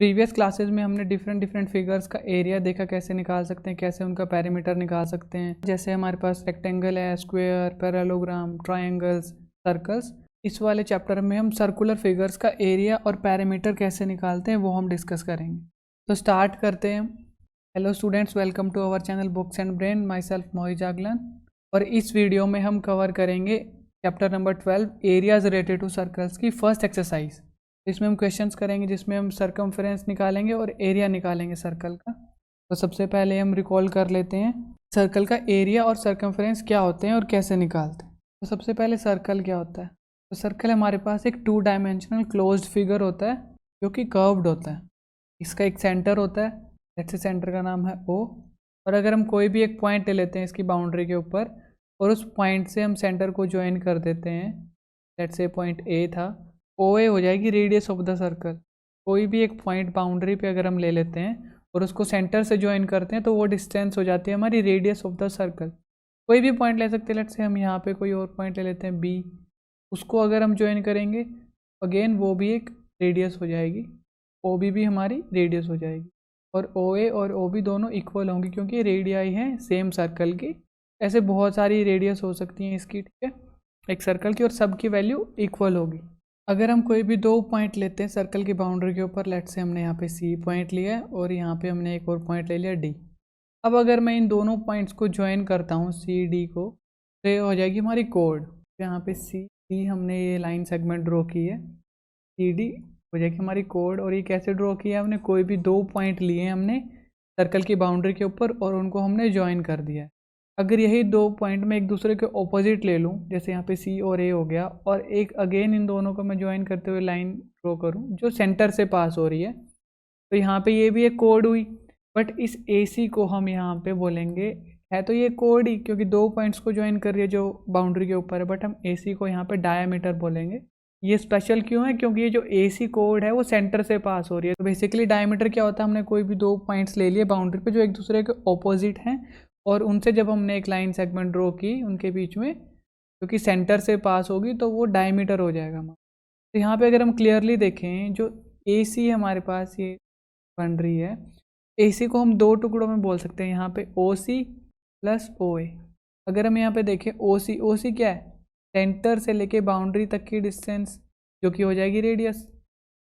Previous classes में हमने different figures का एरिया देखा, कैसे निकाल सकते हैं, कैसे उनका पेरीमीटर निकाल सकते हैं। जैसे हमारे पास रेक्टेंगल है, स्क्वायर, पैरेललोग्राम, ट्रायंगल्स, सर्कल्स। इस वाले चैप्टर में हम सर्कुलर फिगर्स का एरिया और पेरीमीटर कैसे निकालते हैं वो हम डिस्कस करेंगे। तो स्टार्ट करते हैं। Hello students, welcome to our channel books and brain. Myself Mohit Jaglan. और इस वीडियो में हम कवर करेंगे chapter number 12 areas related to circles की फर्स्ट एक्सरसाइज। इसमें हम क्वेश्चंस करेंगे जिसमें हम सर्कमफेरेंस निकालेंगे और एरिया निकालेंगे सर्कल का। तो सबसे पहले हम रिकॉल कर लेते हैं सर्कल का एरिया और सर्कमफेरेंस क्या होते हैं और कैसे निकालते हैं। तो सबसे पहले सर्कल क्या होता है। तो सर्कल हमारे पास एक 2 डायमेंशनल क्लोज्ड फिगर होता है जो कि कर्व्ड होता है। इसका एक सेंटर होता है, जैसे सेंटर का नाम है O। और अगर हम कोई भी एक पॉइंट ले लेते हैं इसकी बाउंड्री के ऊपर और उस पॉइंट से हम सेंटर को ज्वाइन कर देते हैं, लेट्स से पॉइंट A था, OA हो जाएगी रेडियस ऑफ द सर्कल। कोई भी एक पॉइंट बाउंड्री पे अगर हम ले लेते हैं और उसको सेंटर से ज्वाइन करते हैं तो वो डिस्टेंस हो जाती है हमारी रेडियस ऑफ द सर्कल। कोई भी पॉइंट ले सकते हैं, लेट्स से हम यहाँ पे कोई और पॉइंट ले लेते हैं B, उसको अगर हम ज्वाइन करेंगे अगेन वो भी एक रेडियस हो जाएगी, OB भी हमारी रेडियस हो जाएगी। और OA और OB दोनों इक्वल होंगी क्योंकि रेडियाई हैं सेम सर्कल की। ऐसे बहुत सारी रेडियस हो सकती हैं इसकी, ठीक है, एक सर्कल की, और सबकी वैल्यू इक्वल होगी। अगर हम कोई भी 2 पॉइंट लेते हैं सर्कल की बाउंड्री के ऊपर, लेट से हमने यहाँ पे C पॉइंट लिया है और यहाँ पे हमने एक और पॉइंट ले लिया D। अब अगर मैं इन दोनों पॉइंट्स को ज्वाइन करता हूँ C D को, तो ये हो जाएगी हमारी कोड। यहाँ पे C D हमने ये लाइन सेगमेंट ड्रॉ की है, C D हो जाएगी हमारी कोड। और ये कैसे ड्रॉ किया है हमने, कोई भी 2 पॉइंट लिए हैं हमने सर्कल की बाउंड्री के ऊपर और उनको हमने ज्वाइन कर दिया है। अगर यही 2 पॉइंट में एक दूसरे के ऑपोजिट ले लूँ, जैसे यहाँ पे C और A हो गया, और एक अगेन इन दोनों को मैं ज्वाइन करते हुए लाइन ड्रॉ करूँ जो सेंटर से पास हो रही है, तो यहाँ पे ये भी एक कोड हुई। बट इस AC को हम यहाँ पे बोलेंगे, है तो ये कोड ही क्योंकि 2 पॉइंट्स को ज्वाइन कर रही है जो बाउंड्री के ऊपर है, बट हम AC को यहाँ पे डायामीटर बोलेंगे। ये स्पेशल क्यों है, क्योंकि ये जो AC कोड है वो सेंटर से पास हो रही है। तो बेसिकली डायमीटर क्या होता है, हमने कोई भी 2 पॉइंट्स ले लिए बाउंड्री पे जो एक दूसरे के ऑपोजिट हैं और उनसे जब हमने एक लाइन सेगमेंट ड्रॉ की उनके बीच में, क्योंकि सेंटर से पास होगी तो वो डायमीटर हो जाएगा हमारा। तो यहाँ पे अगर हम क्लियरली देखें, जो AC हमारे पास ये बन रही है, AC को हम 2 टुकड़ों में बोल सकते हैं, यहाँ पे OC प्लस OA। अगर हम यहाँ पे देखें OC क्या है, सेंटर से लेके बाउंड्री तक की डिस्टेंस जो कि हो जाएगी रेडियस।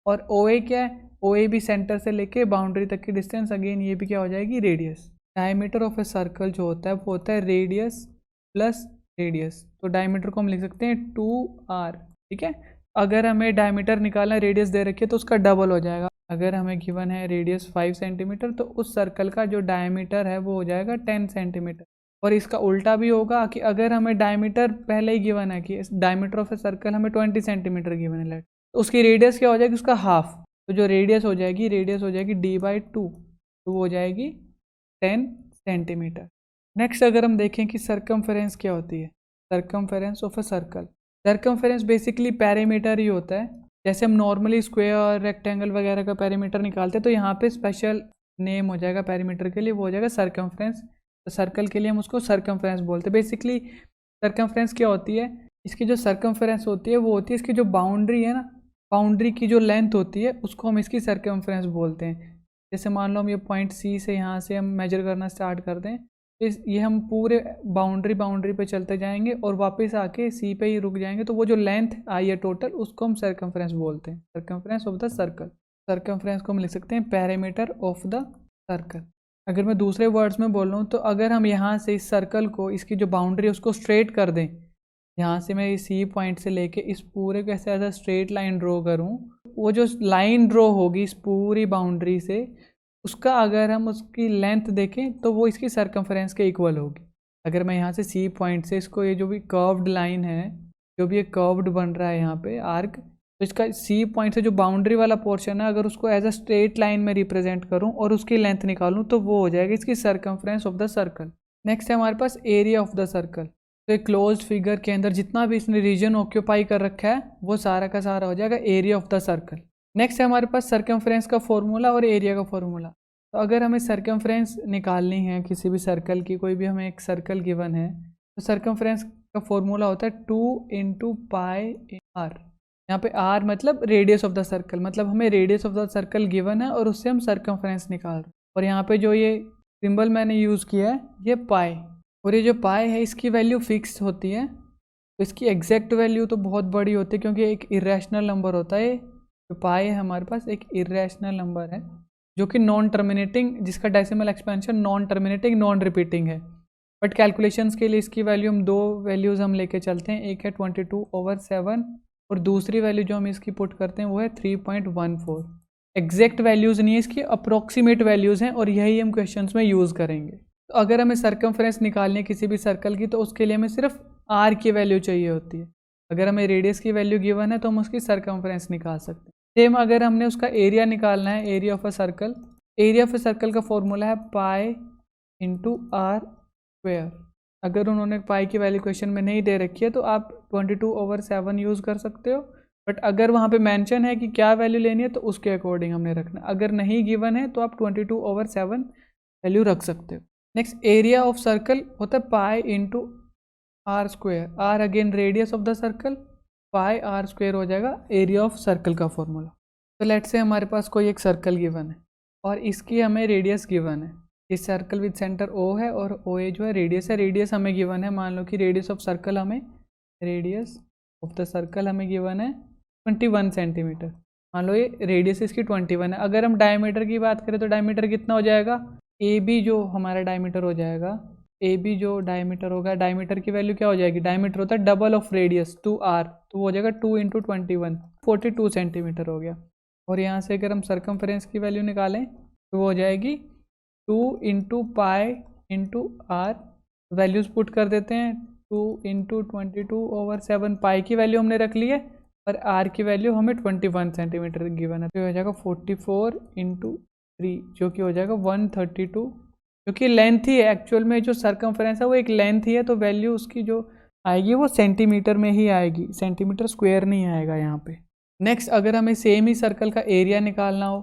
और OA क्या है, OA भी सेंटर से लेके बाउंड्री तक की डिस्टेंस, अगेन ये भी क्या हो जाएगी, radius. Diameter of a circle जो होता है वो होता है रेडियस प्लस रेडियस। तो डायमीटर को हम लिख सकते हैं 2r, ठीक है। अगर हमें डायमीटर निकालना है, रेडियस दे रखी है तो उसका डबल हो जाएगा। अगर हमें गिवन है रेडियस 5 सेंटीमीटर तो उस सर्कल का जो डायमीटर है वो हो जाएगा 10 सेंटीमीटर। और इसका उल्टा भी होगा कि अगर हमें डायमीटर पहले ही गिवन है कि डायमीटर ऑफ ए सर्कल हमें 20 सेंटीमीटर गिवन है, तो उसकी रेडियस क्या हो जाएगी, उसका हाफ। तो जो रेडियस हो जाएगी D/2, तो वो हो जाएगी 10 सेंटीमीटर। नेक्स्ट अगर हम देखें कि सर्कमफेरेंस क्या होती है, circumference of a circle. Circumference basically perimeter ही होता है। जैसे हम नॉर्मली स्क्वायर, रेक्टेंगल वगैरह का पेरीमीटर निकालते हैं तो यहाँ पे स्पेशल नेम हो जाएगा पेरीमीटर के लिए, वो हो जाएगा सर्कमफेरेंस। तो सर्कल के लिए हम उसको सर्कमफेरेंस बोलते हैं। बेसिकली सर्कमफेरेंस क्या होती है, इसकी जो सर्कमफेरेंस होती है वो होती है इसकी जो बाउंड्री है ना, बाउंड्री की जो लेंथ होती है उसको हम इसकी सर्कमफेरेंस बोलते हैं। जैसे मान लो हम ये पॉइंट C से यहाँ से हम मेजर करना स्टार्ट कर दें, ये हम पूरे बाउंड्री पे चलते जाएंगे और वापस आके C पे ही रुक जाएंगे, तो वो जो लेंथ आई है टोटल उसको हम सर्कमफेरेंस बोलते हैं, circumference of the circle. Circumference को हम लिख सकते हैं पेरीमीटर ऑफ द सर्कल। अगर मैं दूसरे वर्ड्स में बोल रहा हूँ तो अगर हम यहाँ से इस सर्कल को, इसकी जो बाउंड्री है उसको स्ट्रेट कर दें, यहाँ से मैं C पॉइंट से लेके इस पूरे को ऐसे ऐसा स्ट्रेट लाइन ड्रॉ करूँ, वो जो लाइन ड्रॉ होगी इस पूरी बाउंड्री से, उसका अगर हम उसकी लेंथ देखें तो वो इसकी सर्कमफेरेंस के इक्वल होगी। अगर मैं यहाँ से C पॉइंट से इसको, ये जो भी कर्व्ड लाइन है, जो भी ये कर्व्ड बन रहा है यहाँ पे आर्क, तो इसका C पॉइंट से जो बाउंड्री वाला पोर्शन है, अगर उसको एज अ स्ट्रेट लाइन में रिप्रेजेंट करूँ और उसकी लेंथ निकालूँ तो वो हो जाएगी इसकी circumference of the circle. Next है हमारे पास एरिया ऑफ द सर्कल। तो एक क्लोज्ड फिगर के अंदर जितना भी इसने रीजन ऑक्यूपाई कर रखा है वो सारा का सारा हो जाएगा area of the circle. Next है हमारे पास सर्कमफेरेंस का फॉर्मूला और एरिया का फॉर्मूला। तो अगर हमें सर्कमफेरेंस निकालनी है किसी भी सर्कल की, कोई भी हमें एक सर्कल गिवन है, तो सर्कमफेरेंस का फॉर्मूला होता है 2 × πr। यहाँ पे आर मतलब रेडियस ऑफ द सर्कल, मतलब हमें radius of the circle given है और उससे हम सर्कमफ्रेंस निकाल रहे हैं। और यहाँ पे जो ये सिंबल मैंने यूज़ किया है ये पाई, और ये जो पाई है इसकी वैल्यू फिक्स होती है, तो इसकी एग्जैक्ट वैल्यू तो बहुत बड़ी होती है क्योंकि एक इरेशनल नंबर होता है। जो पाई है हमारे पास एक इरेशनल नंबर है जो कि नॉन टर्मिनेटिंग, जिसका decimal expansion non terminating non repeating है। बट कैलकुलेशंस के लिए इसकी वैल्यू हम दो वैल्यूज़ हम लेके चलते हैं, एक है 22/7 और दूसरी वैल्यू जो हम इसकी पुट करते हैं वो है 3.14। एग्जैक्ट वैल्यूज़ नहीं है इसकी, अप्रोक्सीमेट वैल्यूज़ हैं और यही हम क्वेश्चंस में यूज़ करेंगे। तो अगर हमें सर्कमफ्रेंस निकालनी है किसी भी सर्कल की तो उसके लिए हमें सिर्फ आर की वैल्यू चाहिए होती है। अगर हमें रेडियस की वैल्यू गिवन है तो हम उसकी सर्कमफ्रेंस निकाल सकते हैं। सेम अगर हमने उसका एरिया निकालना है, area of a circle, area of a circle का फॉर्मूला है पाई इंटू आर स्क्वायर। अगर उन्होंने पाई की वैल्यू क्वेश्चन में नहीं दे रखी है तो आप 22/7 यूज़ कर सकते हो, बट अगर वहाँ पे मेंशन है कि क्या वैल्यू लेनी है तो उसके अकॉर्डिंग हमने रखना। अगर नहीं गिवन है तो आप 22/7 वैल्यू रख सकते हो। नेक्स्ट एरिया ऑफ सर्कल होता है pi into r square, r again radius of the circle, pi r square हो जाएगा एरिया ऑफ सर्कल का फॉर्मूला। तो लेट्स से हमारे पास कोई एक सर्कल गिवन है और इसकी हमें रेडियस गिवन है। इस सर्कल विद सेंटर ओ है और ओ ए जो है रेडियस है, रेडियस हमें गिवन है। मान लो कि रेडियस ऑफ सर्कल हमें गिवन है 21 सेंटीमीटर। मान लो ये रेडियस इसकी 21 है। अगर हम डायमीटर की बात करें तो डायमीटर कितना हो जाएगा, ए बी जो हमारा डायमीटर हो जाएगा, ए बी जो डायमीटर होगा, डायमीटर की वैल्यू क्या हो जाएगी, डायमीटर होता है डबल ऑफ रेडियस 2r, तो वो हो जाएगा 2 × 21 42 सेंटीमीटर हो गया। और यहाँ से अगर हम सर्कमफ्रेंस की वैल्यू निकालें तो वो हो जाएगी 2 × pi into r, values put कर देते हैं। 2 × 22/7 पाई की वैल्यू हमने रख ली है और आर की वैल्यू हमें 21 सेंटीमीटर गिवन है, तो हो जाएगा 44 × 3 जो कि हो जाएगा 132, क्योंकि लेंथ ही है एक्चुअल में, जो सर्कमफ्रेंस है वो एक लेंथ ही है, तो वैल्यू उसकी जो आएगी वो सेंटीमीटर में ही आएगी, सेंटीमीटर स्क्वायर नहीं आएगा यहाँ पे। नेक्स्ट अगर हमें सेम ही सर्कल का एरिया निकालना हो,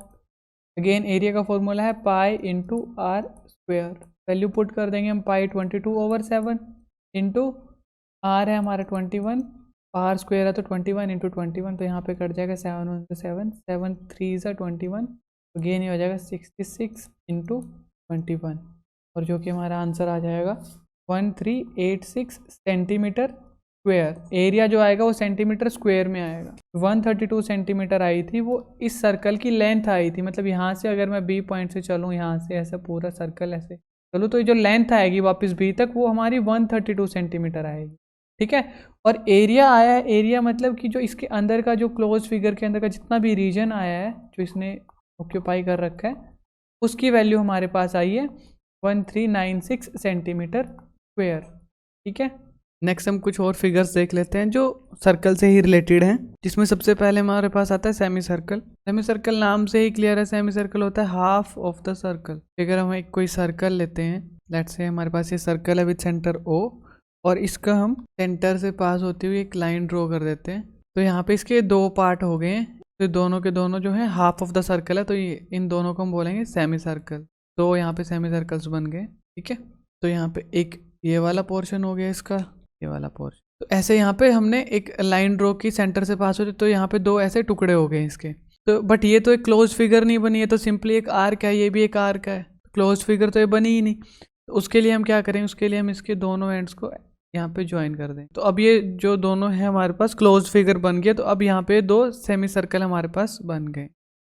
अगेन एरिया का फॉर्मूला है pi into r square, value put कर देंगे हम पाई 22/7 इंटू आर है हमारा 21, आर स्क्वायर है तो 21 × 21, तो यहाँ पे कट जाएगा 7 1 7 7 3 21, अगेन ये हो जाएगा 66 × 21, और जो कि हमारा आंसर आ जाएगा 1386 सेंटीमीटर स्क्वायर। एरिया जो आएगा वो सेंटीमीटर स्क्वायर में आएगा। 132 सेंटीमीटर आई थी, वो इस सर्कल की लेंथ आई थी, मतलब यहाँ से अगर मैं बी पॉइंट से चलूँ, यहाँ से ऐसा पूरा सर्कल ऐसे चलूँ तो ये जो लेंथ आएगी वापस बी तक वो हमारी 132 सेंटीमीटर आएगी, ठीक है। और एरिया आया है, एरिया मतलब कि जो इसके अंदर का जो क्लोज फिगर के अंदर का जितना भी रीजन आया है जो इसने ऑक्यूपाई कर रखा है उसकी वैल्यू हमारे पास आई है 1396 सेंटीमीटर स्क्वायर, ठीक है। नेक्स्ट हम कुछ और फिगर्स देख लेते हैं जो सर्कल से ही रिलेटेड हैं, जिसमें सबसे पहले हमारे पास आता है सेमी सर्कल। सेमी सर्कल नाम से ही क्लियर है, सेमी सर्कल होता है हाफ ऑफ द सर्कल। अगर हम एक कोई सर्कल लेते हैं, लेट्स से हमारे पास ये सर्कल है विद सेंटर ओ, और इसका हम सेंटर से पास होती हुई एक लाइन ड्रॉ कर देते हैं, तो यहाँ पे इसके दो पार्ट हो गए हैं, तो दोनों के दोनों जो है हाफ ऑफ द सर्कल है, तो ये इन दोनों को हम बोलेंगे सेमी सर्कल। तो यहाँ पे सेमी सर्कल्स बन गए, ठीक है। तो यहाँ पे एक ये वाला पोर्शन हो गया इसका, ये वाला पोर्शन, तो ऐसे यहाँ पे हमने एक लाइन ड्रॉ की सेंटर से पास होती, तो यहाँ पे दो ऐसे टुकड़े हो गए इसके। तो बट ये तो एक क्लोज फिगर नहीं बनी है, तो सिंपली एक आर्क है, ये भी एक आर्क है, क्लोज फिगर तो ये बनी ही नहीं। तो उसके लिए हम क्या करेंगे, उसके लिए हम इसके दोनों एंड्स को यहाँ पे ज्वाइन कर दें, तो अब ये जो दोनों है हमारे पास क्लोज फिगर बन गया, तो अब यहाँ पे दो सेमी सर्कल हमारे पास बन गए,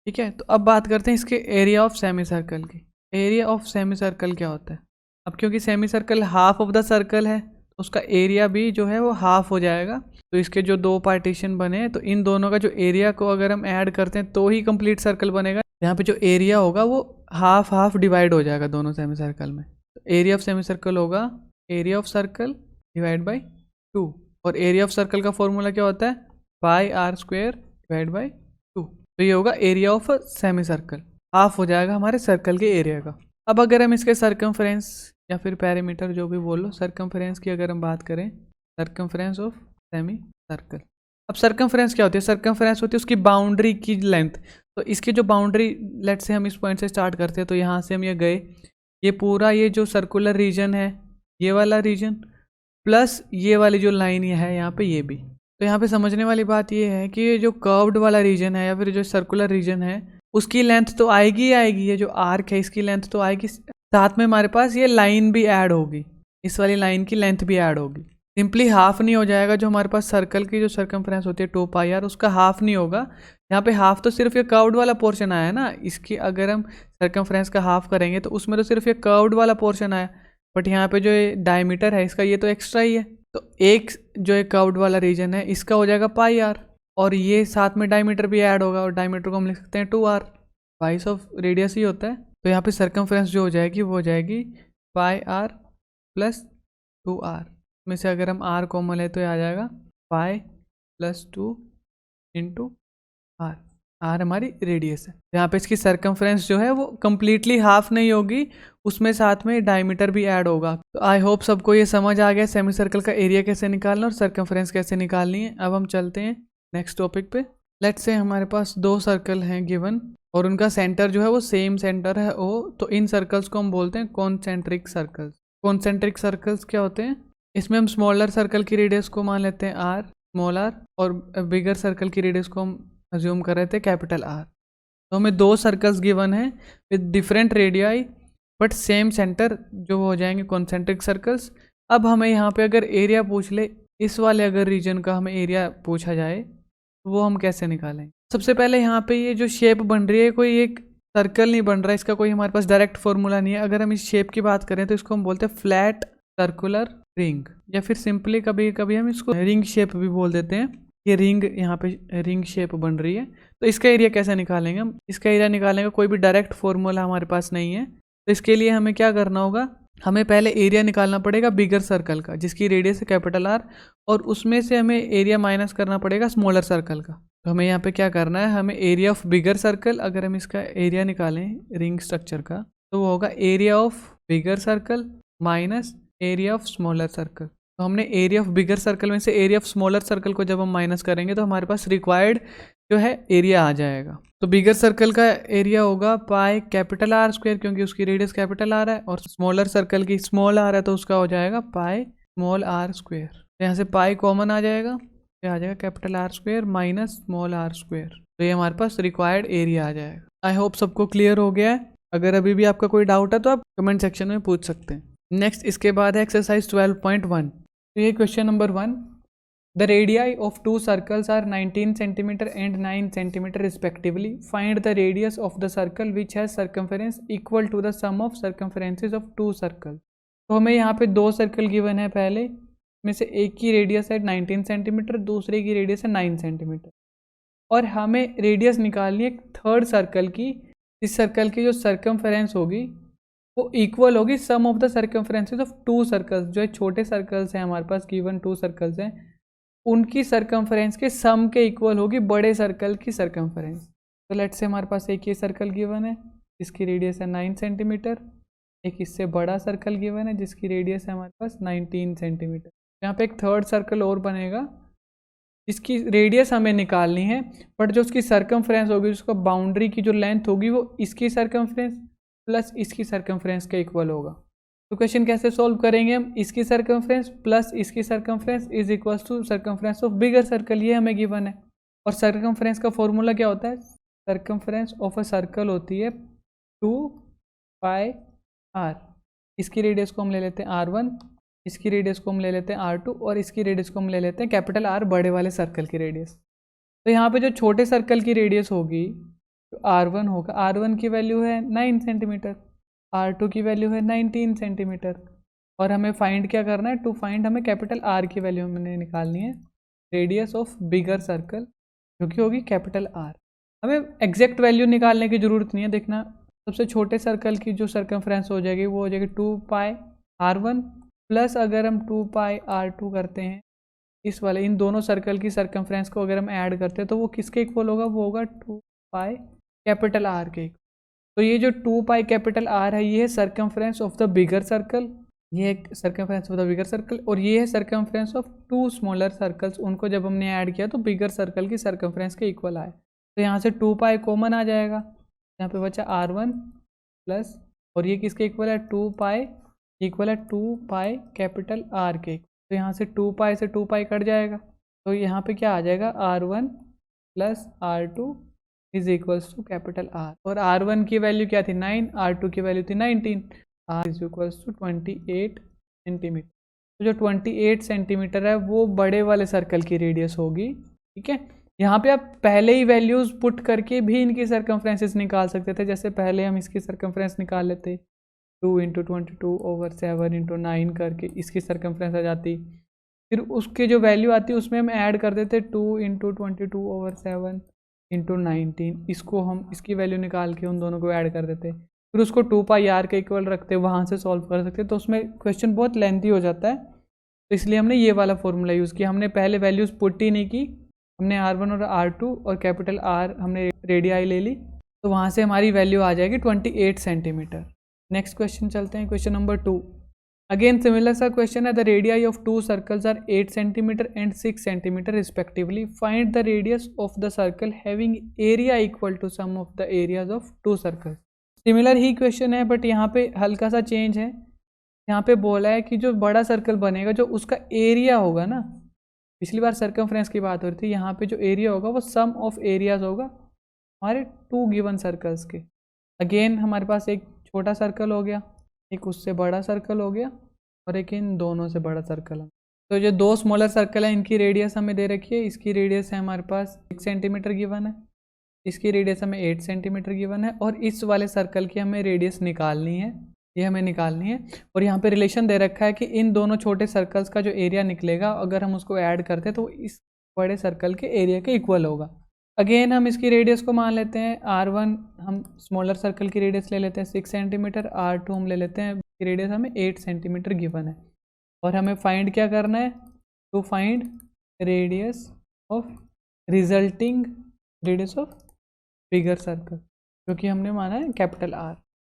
ठीक है। तो अब बात करते हैं इसके एरिया ऑफ सेमी सर्कल की। एरिया ऑफ सेमी सर्कल क्या होता है, अब क्योंकि semi circle half of the circle है तो उसका एरिया भी जो है वो हाफ हो जाएगा। तो इसके जो दो पार्टीशन बने तो इन दोनों का जो एरिया को अगर हम ऐड करते हैं तो ही कंप्लीट सर्कल बनेगा। यहाँ पे जो एरिया होगा वो हाफ हाफ डिवाइड हो जाएगा दोनों सेमी सर्कल में। तो एरिया ऑफ सेमी सर्कल होगा area of circle divide by 2, और एरिया ऑफ सर्कल का फॉर्मूला क्या होता है, pi r square divide by 2। तो ये होगा area of semi circle, half हो जाएगा हमारे सर्कल के एरिया का। अब अगर हम इसके सर्कमफ्रेंस या फिर पैरामीटर जो भी बोल लो, सर्कमफ्रेंस की अगर हम बात करें, सर्कमफ्रेंस ऑफ सेमी सर्कल। अब सर्कमफ्रेंस क्या होती है, सर्कमफ्रेंस होती है उसकी बाउंड्री की लेंथ। तो इसकी जो बाउंड्री, लेट से हम इस पॉइंट से स्टार्ट करते हैं, तो यहाँ से हम ये गए, ये पूरा ये जो सर्कुलर रीजन है, ये वाला रीजन प्लस ये वाली जो लाइन है यहाँ पे, ये भी, तो यहाँ पे समझने वाली बात ये है कि ये जो कर्व्ड वाला रीजन है या फिर जो सर्कुलर रीजन है उसकी लेंथ तो आएगी ही आएगी, ये जो आर्क है इसकी लेंथ तो आएगी, साथ में हमारे पास ये लाइन भी ऐड होगी, इस वाली लाइन की लेंथ भी ऐड होगी। सिंपली हाफ नहीं हो जाएगा, जो हमारे पास सर्कल की जो सर्कमफ्रेंस होती है 2πr उसका हाफ नहीं होगा। यहाँ पे हाफ तो सिर्फ ये कर्व्ड वाला पोर्शन आया है ना, इसकी अगर हम सर्कमफ्रेंस का हाफ करेंगे तो उसमें तो सिर्फ ये कर्व्ड वाला पोर्शन आया, बट यहाँ पे जो ये डायमीटर है इसका ये तो एक्स्ट्रा ही है। तो एक जो ये कर्व्ड वाला रीजन है इसका हो जाएगा πr, और ये साथ में डायमीटर भी ऐड होगा, और डायमीटर को हम लिख सकते हैं 2r, बाइस ऑफ रेडियस ही होता है। तो यहाँ पे सर्कमफ्रेंस जो हो जाएगी वो हो जाएगी πr प्लस 2r में से अगर हम r कॉमन ले तो ये आ जाएगा pi plus 2 into r, r हमारी रेडियस है। यहाँ पे इसकी सर्कमफ्रेंस जो है वो कम्प्लीटली हाफ नहीं होगी, उसमें साथ में डायमीटर भी ऐड होगा। तो आई होप सबको ये समझ आ गया सेमी सर्कल का एरिया कैसे निकालना और सर्कमफ्रेंस कैसे निकालनी है। अब हम चलते हैं नेक्स्ट टॉपिक पे। लेट्स से हमारे पास दो सर्कल हैं गिवन और उनका सेंटर जो है वो सेम सेंटर है ओ, तो इन सर्कल्स को हम बोलते हैं कॉन्सेंट्रिक सर्कल्स। कॉन्सेंट्रिक सर्कल्स क्या होते हैं, इसमें हम स्मॉलर सर्कल की रेडियस को मान लेते हैं r स्मॉल r, और बिगर सर्कल की रेडियस को हम अज्यूम कर रहे थे कैपिटल R। तो हमें दो सर्कल्स गिवन है with different radii but same centre, जो हो जाएंगे कॉन्सेंट्रिक सर्कल्स। अब हमें यहाँ पे अगर एरिया पूछ ले, इस वाले अगर रीजन का हमें एरिया पूछा जाए तो वो हम कैसे निकालें। सबसे पहले यहाँ पे ये जो शेप बन रही है कोई एक सर्कल नहीं बन रहा है, इसका कोई हमारे पास डायरेक्ट फॉर्मूला नहीं है। अगर हम इस शेप की बात करें तो इसको हम बोलते हैं फ्लैट सर्कुलर रिंग, या फिर सिंपली कभी कभी हम इसको रिंग शेप भी बोल देते हैं। ये रिंग, यहाँ पे रिंग शेप बन रही है, तो इसका एरिया कैसे निकालेंगे हम। इसका एरिया निकालने का कोई भी डायरेक्ट फॉर्मूला हमारे पास नहीं है, तो इसके लिए हमें क्या करना होगा, हमें पहले एरिया निकालना पड़ेगा बिगर सर्कल का जिसकी रेडियस है कैपिटल R, और उसमें से हमें एरिया माइनस करना पड़ेगा स्मॉलर सर्कल का। तो हमें यहाँ पे क्या करना है, हमें एरिया ऑफ बिगर सर्कल, अगर हम इसका एरिया निकालें रिंग स्ट्रक्चर का तो वो होगा area of bigger circle minus area of smaller circle. तो हमने एरिया ऑफ बिगर सर्कल में से एरिया ऑफ स्मॉलर सर्कल को जब हम माइनस करेंगे तो हमारे पास रिक्वायर्ड जो है एरिया आ जाएगा। तो बिगर सर्कल का एरिया होगा पाई कैपिटल R स्क्वायर, क्योंकि उसकी रेडियस कैपिटल R है, और स्मॉलर सर्कल की स्मॉल r है तो उसका हो जाएगा पाई स्मॉल r स्क्वायर। तो यहाँ से पाई कॉमन आ जाएगा, ये आ जाएगा capital R square minus small r square. तो ये हमारे पास रिक्वायर्ड एरिया आ जाएगा। आई होप सबको क्लियर हो गया है। अगर अभी भी आपका कोई डाउट है तो आप कमेंट सेक्शन में पूछ सकते हैं। नेक्स्ट इसके बाद है एक्सरसाइज 12.1। तो ये question number 1, the radii of two circles are 19 centimetre and 9 centimetre respectively. Find the radius of the circle which has circumference equal to the sum of circumferences of two circle. तो हमें यहाँ पे दो circle given है, पहले में से एक की रेडियस है 19 सेंटीमीटर, दूसरे की रेडियस है 9 सेंटीमीटर, और हमें रेडियस निकालनी है थर्ड सर्कल की। इस सर्कल की जो सर्कमफेरेंस होगी वो इक्वल होगी sum of the circumferences of two circles. जो है छोटे सर्कल्स हैं हमारे पास गिवन टू सर्कल्स हैं, उनकी सर्कमफेरेंस के सम के इक्वल होगी बड़े सर्कल की सर्कमफेरेंस। तो लेट्स से हमारे पास एक ये सर्कल गिवन है जिसकी रेडियस है 9 सेंटीमीटर, एक इससे बड़ा सर्कल गिवन है जिसकी रेडियस है हमारे पास 19 सेंटीमीटर। यहाँ पे एक थर्ड सर्कल और बनेगा जिसकी रेडियस हमें निकालनी है, बट जो उसकी सर्कमफेरेंस होगी, उसका बाउंड्री की जो लेंथ होगी वो इसकी सर्कमफेरेंस प्लस इसकी सर्कमफेरेंस के इक्वल होगा। तो क्वेश्चन कैसे सॉल्व करेंगे हम, इसकी सर्कमफेरेंस प्लस इसकी circumference is equals to circumference of bigger circle, ये हमें गिवन है। और सर्कमफेरेंस का फॉर्मूला क्या होता है, सर्कमफेरेंस ऑफ अ सर्कल होती है 2πr। इसकी रेडियस को हम ले लेते हैं r1, इसकी रेडियस को हम ले लेते हैं r2, और इसकी रेडियस को हम ले लेते हैं कैपिटल R बड़े वाले सर्कल की रेडियस। तो यहाँ पे जो छोटे सर्कल की रेडियस होगी तो r1 होगा, r1 की वैल्यू है 9 सेंटीमीटर, r2 की वैल्यू है 19 सेंटीमीटर, और हमें फाइंड क्या करना है, टू फाइंड हमें कैपिटल R की वैल्यू हमने निकालनी है, रेडियस ऑफ बिगर सर्कल जो कि होगी कैपिटल R। हमें एग्जैक्ट वैल्यू निकालने की ज़रूरत नहीं है, देखना सबसे छोटे सर्कल की जो सर्कमफ्रेंस हो जाएगी वो हो जाएगी 2πr1 प्लस अगर हम 2πr2 करते हैं इस वाले, इन दोनों सर्कल की सर्कमफ्रेंस को अगर हम ऐड करते हैं तो वो किसके इक्वल होगा, वो होगा 2π कैपिटल R के। तो ये जो 2π कैपिटल R है ये है circumference of the bigger circle, ये एक circumference of the bigger circle, और ये है circumference of two smaller circles. उनको जब हमने ऐड किया तो बिगर सर्कल की सर्कमफ्रेंस के इक्वल आए। तो यहाँ से 2π कॉमन आ जाएगा, यहाँ पे बचा r1 प्लस, और ये किसके इक्वल है, 2π इक्वल है 2π कैपिटल R के। तो यहाँ से 2π से 2π कट जाएगा, तो यहाँ पे क्या आ जाएगा, R1 plus R2 is equals to capital R, और R1 की वैल्यू क्या थी 9, R2 की वैल्यू थी 19, R is equals to 28 centimetre. तो जो 28 सेंटीमीटर है वो बड़े वाले सर्कल की रेडियस होगी, ठीक है। यहाँ पे आप पहले ही वैल्यूज़ पुट करके भी इनकी सर्कमफ्रेंसेस निकाल सकते थे। जैसे पहले हम इसकी सर्कमफ्रेंस निकाल लेते, 2 इंटू 22/7 इंटू 9 करके इसकी सर्कमफ्रेंस आ जाती। फिर उसके जो वैल्यू आती उसमें हम ऐड कर देते 2 इंटू 22/7 इंटू 19, इसको हम इसकी वैल्यू निकाल के उन दोनों को ऐड कर देते। फिर उसको 2πr के इक्वल रखते, वहाँ से सॉल्व कर सकते। तो उसमें क्वेश्चन बहुत लेंथी हो जाता है, तो इसलिए हमने ये वाला फॉर्मूला यूज़ किया। हमने पहले वैल्यूज़ पुट ही नहीं की, हमने R1 और R2 और कैपिटल R हमने रेडियाई ले ली, तो वहाँ से हमारी वैल्यू आ जाएगी 28 सेंटीमीटर। नेक्स्ट क्वेश्चन चलते हैं, क्वेश्चन नंबर 2। अगेन सिमिलर सा क्वेश्चन है, the radii of 2 circles are 8 centimetre and 6 centimetre respectively, find the radius of the circle having area equal to sum of the areas of 2 circles. Similar ही question है, but यहाँ पे हल्का सा change है। यहाँ पे बोला है कि जो बड़ा सर्कल बनेगा, जो उसका एरिया होगा ना, पिछली बार सर्कमफ्रेंस की बात हो रही थी, यहाँ पे जो एरिया होगा वो सम ऑफ एरियाज होगा हमारे 2 गिवन सर्कल्स के। अगेन हमारे पास एक छोटा सर्कल हो गया, एक उससे बड़ा सर्कल हो गया, और एक इन दोनों से बड़ा सर्कल है। तो जो 2 स्मॉलर सर्कल है, इनकी रेडियस हमें दे रखी है। इसकी रेडियस है हमारे पास 6 सेंटीमीटर गिवन है, इसकी रेडियस हमें 8 सेंटीमीटर गिवन है, और इस वाले सर्कल की हमें रेडियस निकालनी है, ये हमें निकालनी है। और यहाँ पे रिलेशन दे रखा है कि इन दोनों छोटे सर्कल्स का जो एरिया निकलेगा, अगर हम उसको ऐड करते हैं तो इस बड़े सर्कल के एरिया के इक्वल होगा। अगेन हम इसकी रेडियस को मान लेते हैं R1, हम स्मॉलर सर्कल की रेडियस ले लेते हैं 6 सेंटीमीटर, R2 हम ले लेते हैं, रेडियस हमें 8 सेंटीमीटर गिवन है। और हमें फाइंड क्या करना है, to find radius of resulting radius of bigger circle, क्योंकि हमने माना है कैपिटल R।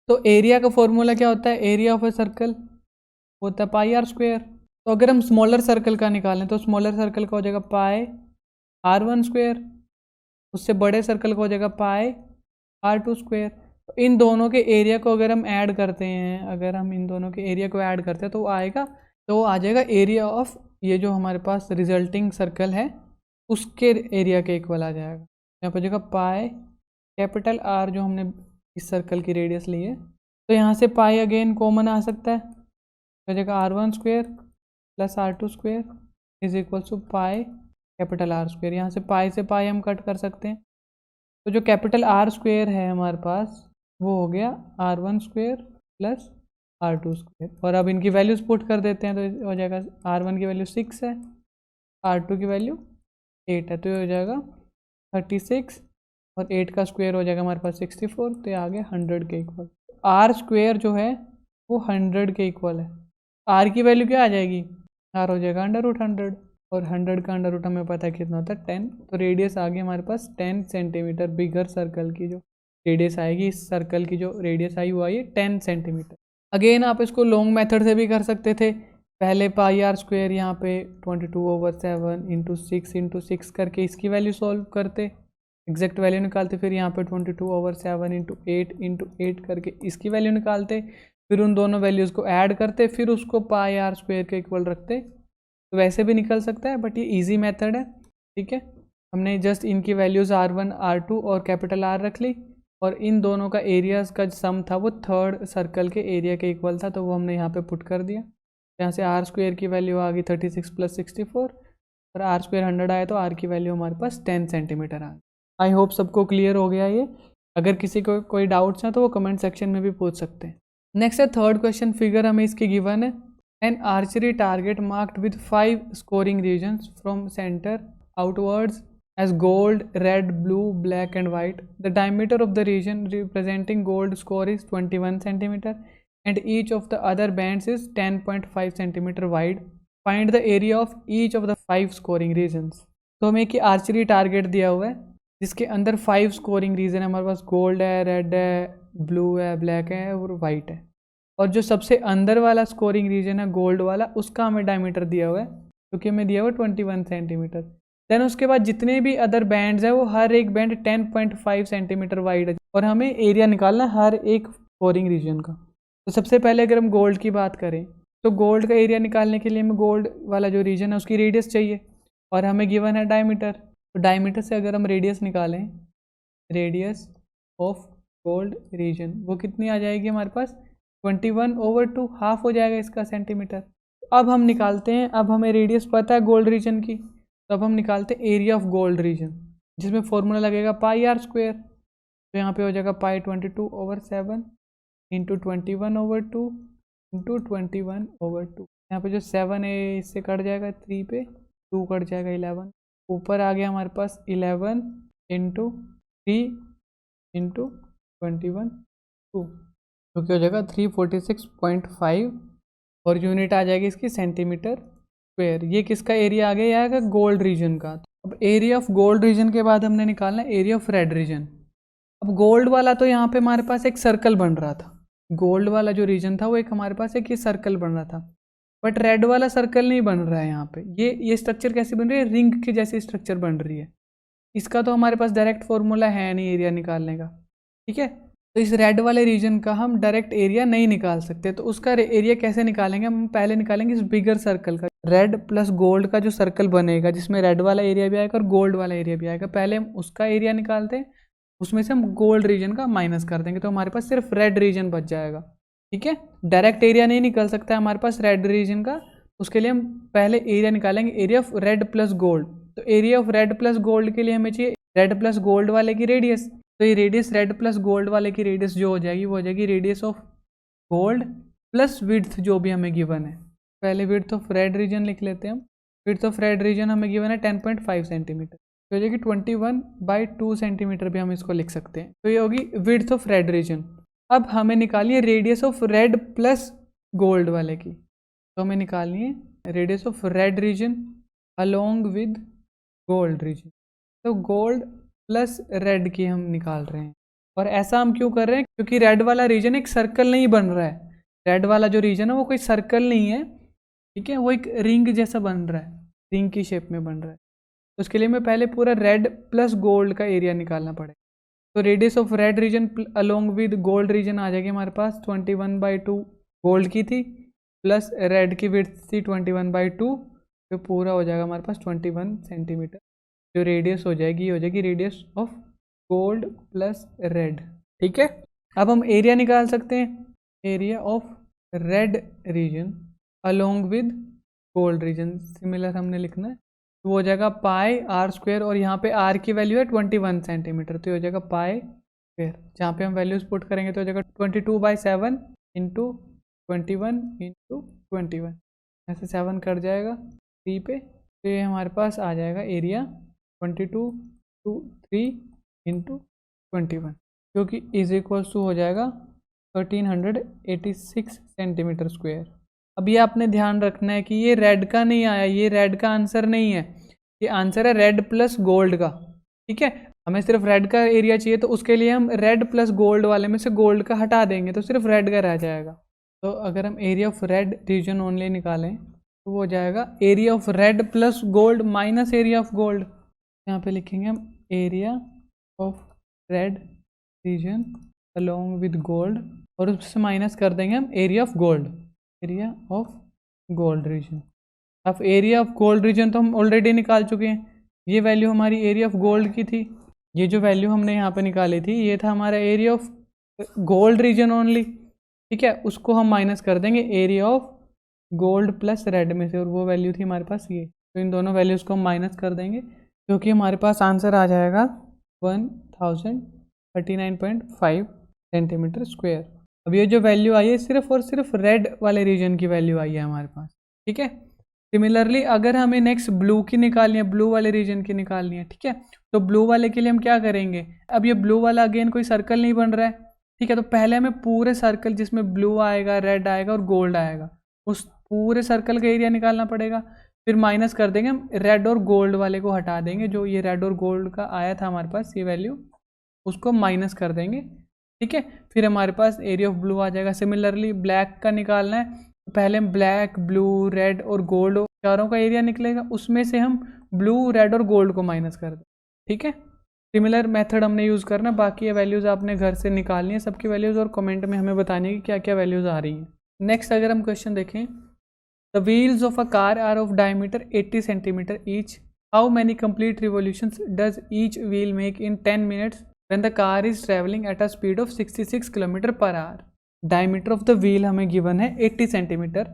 तो एरिया का फॉर्मूला क्या होता है, एरिया ऑफ ए सर्कल होता है πr²। तो अगर हम स्मॉलर सर्कल का निकालें तो स्मॉलर सर्कल का हो जाएगा πr1², उससे बड़े सर्कल का हो जाएगा πr2²। तो इन दोनों के एरिया को अगर हम ऐड करते हैं, अगर हम इन दोनों के एरिया को ऐड करते हैं तो आएगा, तो आ जाएगा एरिया ऑफ ये जो हमारे पास रिजल्टिंग सर्कल है उसके एरिया के इक्वल आ जाएगा। यहाँ पर जाएगा पाई कैपिटल R जो हमने इस सर्कल की रेडियस ली है। तो यहाँ से पाई अगेन कॉमन आ सकता है, तो जगह R1² plus R2² is equal to pi capital R²। यहाँ से पाई हम कट कर सकते हैं, तो जो कैपिटल R² है हमारे पास वो हो गया R1² प्लस R2²। और अब इनकी वैल्यूज पुट कर देते हैं, तो हो जाएगा R1 की वैल्यू 6 है, R2 की वैल्यू 8 है, तो ये हो जाएगा 36 और 8 का स्क्वायर हो जाएगा हमारे पास 64, तो ये आ गया 100 के इक्वल। R² जो है वो 100 के इक्वल है। R की वैल्यू क्या आ जाएगी, R हो जाएगा √100, और 100 का √ हमें पता है कितना होता है 10। तो रेडियस आ गई हमारे पास 10 सेंटीमीटर। बिगर सर्कल की जो रेडियस आएगी, इस सर्कल की जो रेडियस आई वो आई है 10 सेंटीमीटर। अगेन आप इसको लॉन्ग मेथड से भी कर सकते थे, पहले πr² यहाँ पे 22/7 इंटू 6 करके इसकी वैल्यू सॉल्व करते, एग्जैक्ट वैल्यू निकालते, फिर यहाँ पे 22/7 इंटू 8 करके इसकी वैल्यू निकालते, फिर उन दोनों वैल्यूज़ को ऐड करते, फिर उसको πr² के इक्वल रखते। तो वैसे भी निकल सकता है, बट ये इजी मेथड है, ठीक है। हमने जस्ट इनकी वैल्यूज़ R1 R2 और कैपिटल R रख ली, और इन दोनों का एरियाज़ का सम था वो थर्ड सर्कल के एरिया के इक्वल था, तो वो हमने यहाँ पे पुट कर दिया। यहाँ से R² की वैल्यू आ गई 36 + 64, और R² 100 आया, तो R की वैल्यू हमारे पास 10 सेंटीमीटर आ गई। आई होप सबको क्लियर हो गया ये। अगर किसी को कोई डाउट्स हैं तो वो कमेंट सेक्शन में भी पूछ सकते हैं। नेक्स्ट है थर्ड क्वेश्चन, फिगर हमें इसकी गिवन है। An archery target marked with 5 scoring regions from centre outwards as gold, red, blue, black and white. The diameter of the region representing gold score is 21 cm and each of the other bands is 10.5 cm wide. Find the area of each of the 5 scoring regions. तो हमें एक archery target दिया हुआ है जिसके अंदर 5 scoring reason है, हमारे पास गोल्ड है, रेड है, ब्लू है, ब्लैक है और वाइट है। और जो सबसे अंदर वाला स्कोरिंग रीजन है गोल्ड वाला, उसका हमें डायमीटर दिया हुआ है, क्योंकि हमें दिया हुआ 21 सेंटीमीटर। देन उसके बाद जितने भी अदर बैंड्स है वो हर एक बैंड 10.5 सेंटीमीटर वाइड है, और हमें एरिया निकालना है हर एक स्कोरिंग रीजन का। तो सबसे पहले अगर हम गोल्ड की बात करें तो गोल्ड का एरिया निकालने के लिए हमें गोल्ड वाला जो रीजन है उसकी रेडियस चाहिए, और हमें गिवन है डायमीटर, तो डायमीटर से अगर हम रेडियस निकालें, रेडियस ऑफ गोल्ड रीजन, वो कितनी आ जाएगी हमारे पास 21/2, हाफ हो जाएगा इसका सेंटीमीटर। अब हम निकालते हैं, अब हमें रेडियस पता है गोल्ड रीजन की, तो अब हम निकालते हैं एरिया ऑफ गोल्ड रीजन, जिसमें फॉर्मूला लगेगा πr²। तो यहाँ पे हो जाएगा पाई 22/7 इंटू 21/2 इंटू 21/2। यहाँ पे जो 7 है इससे कट जाएगा, 3 पे 2 कट जाएगा 11, ऊपर आ गया हमारे पास 11 इंटू 3 इंटू 21/2, जो कि हो जाएगा 346.5 और यूनिट आ जाएगी इसकी सेंटीमीटर स्क्वायर। ये किसका एरिया आ गया, ये आएगा गोल्ड रीजन का। अब एरिया ऑफ गोल्ड रीजन के बाद हमने निकालना है एरिया ऑफ रेड रीजन। अब गोल्ड वाला तो यहाँ पे हमारे पास एक सर्कल बन रहा था, गोल्ड वाला जो रीजन था वो एक हमारे पास एक ये सर्कल बन रहा था, बट रेड वाला सर्कल नहीं बन रहा है यहाँ पे। ये स्ट्रक्चर कैसे बन रही है, रिंग के जैसी स्ट्रक्चर बन रही है। इसका तो हमारे पास डायरेक्ट फॉर्मूला है नहीं एरिया निकालने का, ठीक है। तो इस रेड वाले रीजन का हम डायरेक्ट एरिया नहीं निकाल सकते, तो उसका एरिया कैसे निकालेंगे, हम पहले निकालेंगे इस बिगर सर्कल का। रेड प्लस गोल्ड का जो सर्कल बनेगा, जिसमें रेड वाला एरिया भी आएगा और गोल्ड वाला एरिया भी आएगा, पहले हम उसका एरिया निकालते हैं, उसमें से हम गोल्ड रीजन का माइनस कर देंगे, तो हमारे पास सिर्फ रेड रीजन बच जाएगा, ठीक है। डायरेक्ट एरिया नहीं निकल सकता है हमारे पास रेड रीजन का, उसके लिए हम पहले एरिया निकालेंगे, area of red plus gold. तो area of red plus gold के लिए हमें चाहिए रेड प्लस गोल्ड वाले की रेडियस, तो ये रेडियस रेड प्लस गोल्ड वाले की रेडियस जो हो जाएगी वो हो जाएगी radius of gold plus width जो भी हमें गिवन है। पहले विड्थ ऑफ रेड रीजन लिख लेते हैं हम। विड्थ ऑफ रेड रीजन हमें गिवन है 10.5 सेंटीमीटर, तो हो जाएगी 21/2 सेंटीमीटर भी हम इसको लिख सकते हैं। तो ये होगी विड्थ ऑफ रेड रीजन। अब हमें निकालिए radius of red plus gold वाले की, तो हमें निकालनी है radius of red region along with gold reason. तो गोल्ड प्लस रेड की हम निकाल रहे हैं, और ऐसा हम क्यों कर रहे हैं, क्योंकि रेड वाला रीजन एक सर्कल नहीं बन रहा है। रेड वाला जो रीजन है वो कोई सर्कल नहीं है, ठीक है, वो एक रिंग जैसा बन रहा है, रिंग की शेप में बन रहा है। तो उसके लिए मैं पहले पूरा रेड प्लस गोल्ड का एरिया निकालना पड़ेगा। तो radius of red region along with gold region आ जाएगी हमारे पास 21/2 गोल्ड की थी, प्लस रेड की विड्थ थी 21/2, तो पूरा हो जाएगा हमारे पास 21 सेंटीमीटर। जो रेडियस हो जाएगी, हो जाएगी radius of gold plus red, ठीक है। अब हम एरिया निकाल सकते हैं, area of red region along with gold reason, similar हमने लिखना है, तो वो हो जाएगा πr², और यहाँ पे r की वैल्यू है 21 सेंटीमीटर, तो ये हो जाएगा π², जहाँ पे हम वैल्यूज पुट करेंगे तो हो जाएगा 22/7 इंटू 21 इंटू 21, ऐसे 7 कट जाएगा 3 पे, तो ये हमारे पास आ जाएगा एरिया 22/3 इंटू 21, जो कि इज इक्वल्स टू हो जाएगा 1386 सेंटीमीटर स्क्वायर। अब ये आपने ध्यान रखना है कि ये रेड का नहीं आया, ये रेड का आंसर नहीं है, ये आंसर है रेड प्लस गोल्ड का, ठीक है। हमें सिर्फ रेड का एरिया चाहिए, तो उसके लिए हम रेड प्लस गोल्ड वाले में से गोल्ड का हटा देंगे, तो सिर्फ रेड का रह जाएगा। तो अगर हम area of red reason only निकालें तो वो हो जाएगा area of red plus gold minus area of gold. यहाँ पे लिखेंगे हम area of red region along with gold, और उससे माइनस कर देंगे हम area of gold, area of gold reason. अब एरिया ऑफ गोल्ड रीजन तो हम ऑलरेडी निकाल चुके हैं, ये वैल्यू हमारी एरिया ऑफ गोल्ड की थी, ये जो वैल्यू हमने यहाँ पे निकाली थी ये था हमारा area of gold reason only, ठीक है। उसको हम माइनस कर देंगे area of gold plus red में से, और वो वैल्यू थी हमारे पास ये, तो इन दोनों वैल्यूज़ को हम माइनस कर देंगे, क्योंकि हमारे पास आंसर आ जाएगा 1039.5 सेंटीमीटर स्क्वायर। अब ये जो वैल्यू आई है सिर्फ और सिर्फ रेड वाले रीजन की वैल्यू आई है हमारे पास, ठीक है। सिमिलरली अगर हमें नेक्स्ट ब्लू की निकालनी है, ब्लू वाले रीजन की निकालनी है, ठीक है, तो ब्लू वाले के लिए हम क्या करेंगे, अब ये ब्लू वाला अगेन कोई सर्कल नहीं बन रहा है, ठीक है, तो पहले हमें पूरे सर्कल जिसमें ब्लू आएगा, रेड आएगा और गोल्ड आएगा, उस पूरे सर्कल का एरिया निकालना पड़ेगा। फिर माइनस कर देंगे हम, रेड और गोल्ड वाले को हटा देंगे, जो ये रेड और गोल्ड का आया था हमारे पास ये वैल्यू, उसको माइनस कर देंगे, ठीक है। फिर हमारे पास एरिया ऑफ ब्लू आ जाएगा। सिमिलरली ब्लैक का निकालना है, तो पहले हम ब्लैक, ब्लू, रेड और गोल्ड चारों का एरिया निकलेगा, उसमें से हम ब्लू, रेड और गोल्ड को माइनस कर दें, ठीक है। सिमिलर मेथड हमने यूज़ करना, बाकी ये वैल्यूज़ आपने घर से निकालनी है सबकी वैल्यूज़, और कमेंट में हमें बतानी है कि क्या क्या वैल्यूज़ आ रही हैं। नेक्स्ट अगर हम क्वेश्चन देखें, the wheels of a car are of diameter 80 centimetre each how many complete revolutions does each wheel make in 10 minutes when the car is travelling at a speed of 66 kilometre per hour. Diameter of the wheel हमें given है 80 centimetre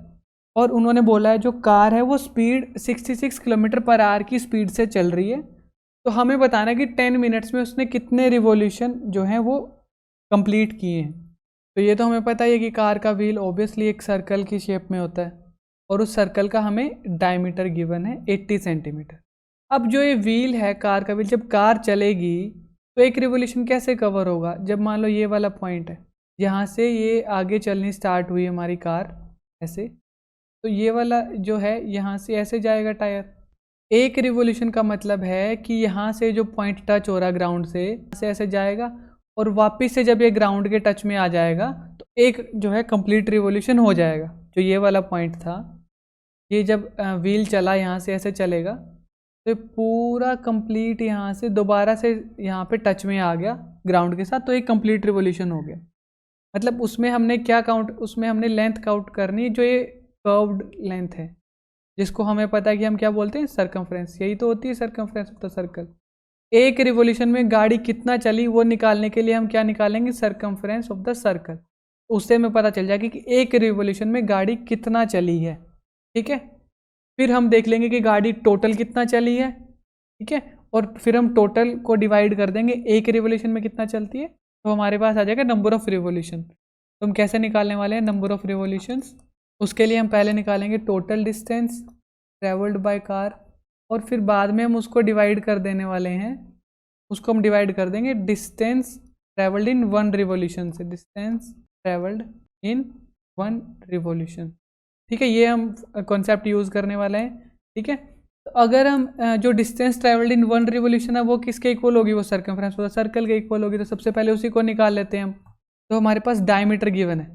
और उन्होंने बोला है जो car है वो speed 66 kilometre per our की स्पीड से चल रही है। तो हमें बताना है कि 10 मिनट्स में उसने कितने रिवोल्यूशन जो हैं वो कंप्लीट किए हैं। तो ये तो हमें पता ही है कि कार का व्हील ऑब्वियसली एक सर्कल की शेप में होता है और उस सर्कल का हमें डायमीटर गिवन है 80 सेंटीमीटर। अब जो ये व्हील है कार का व्हील, जब कार चलेगी तो एक रिवोल्यूशन कैसे कवर होगा? जब मान लो ये वाला पॉइंट है, यहाँ से ये आगे चलनी स्टार्ट हुई हमारी कार ऐसे, तो ये वाला जो है यहाँ से ऐसे जाएगा टायर। एक रिवोल्यूशन का मतलब है कि यहाँ से जो पॉइंट टच हो रहा है ग्राउंड से ऐसे जाएगा और वापस से जब ये ग्राउंड के टच में आ जाएगा तो एक जो है कंप्लीट रिवोल्यूशन हो जाएगा। जो ये वाला पॉइंट था, ये जब व्हील चला यहाँ से ऐसे चलेगा तो पूरा कंप्लीट यहाँ से दोबारा से यहाँ पे टच में आ गया ग्राउंड के साथ, तो एक कंप्लीट रिवोल्यूशन हो गया। मतलब उसमें हमने क्या काउंट, उसमें हमने लेंथ काउंट करनी है, जो ये कर्व्ड लेंथ है जिसको हमें पता है कि हम क्या बोलते हैं, सरकमफ्रेंस। यही तो होती है सरकमफ्रेंस ऑफ द सर्कल। एक रिवोल्यूशन में गाड़ी कितना चली वो निकालने के लिए हम क्या निकालेंगे, सरकमफ्रेंस ऑफ द सर्कल। उससे हमें पता चल जाएगा कि एक रिवोल्यूशन में गाड़ी कितना चली है। ठीक है, फिर हम देख लेंगे कि गाड़ी टोटल कितना चली है। ठीक है, और फिर हम टोटल को डिवाइड कर देंगे एक रिवोल्यूशन में कितना चलती है, तो हमारे पास आ जाएगा नंबर ऑफ रिवोल्यूशन। तो हम कैसे निकालने वाले हैं नंबर ऑफ रिवोल्यूशंस? उसके लिए हम पहले निकालेंगे total distance travelled by car और फिर बाद में हम उसको डिवाइड कर देने वाले हैं। उसको हम डिवाइड कर देंगे डिस्टेंस ट्रेवल्ड इन 1 रिवोल्यूशन से, डिस्टेंस ट्रेवल्ड इन 1 रिवोल्यूशन। ठीक है, ये हम कॉन्सेप्ट यूज़ करने वाले हैं। ठीक है, तो अगर हम जो डिस्टेंस ट्रेवल्ड इन 1 रिवोल्यूशन है वो किसके इक्वल होगी, वो सरकमफ्रेंस ऑफ द सर्कल के इक्वल होगी। तो सबसे पहले उसी को निकाल लेते हैं हम। तो हमारे पास डायमीटर गिवन है,